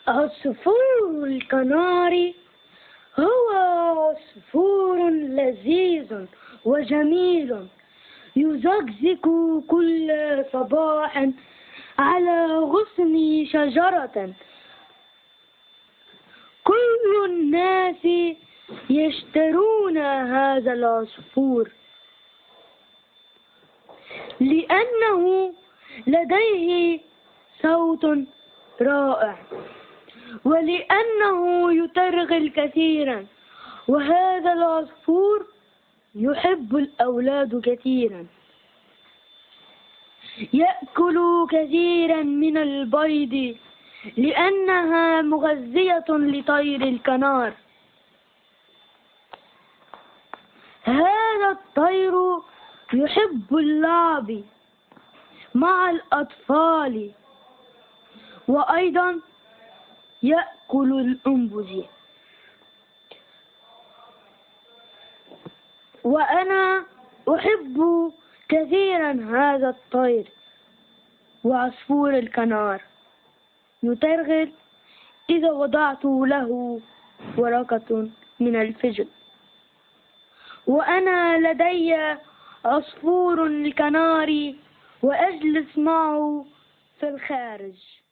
عصفور الكناري هو عصفور لذيذ وجميل، يزقزق كل صباح على غصن شجرة. كل الناس يشترون هذا العصفور لأنه لديه صوت رائع، ولأنه يترغل كثيرا، وهذا العصفور يحب الأولاد كثيرا. يأكل كثيرا من البيض لأنها مغذية لطير الكنار. هذا الطير يحب اللعب مع الأطفال، وأيضا يأكل الأنبز. وأنا أحب كثيرا هذا الطير وعصفور الكنار، يترغل إذا وضعت له ورقة من الفجل. وأنا لدي عصفور الكناري وأجلس معه في الخارج.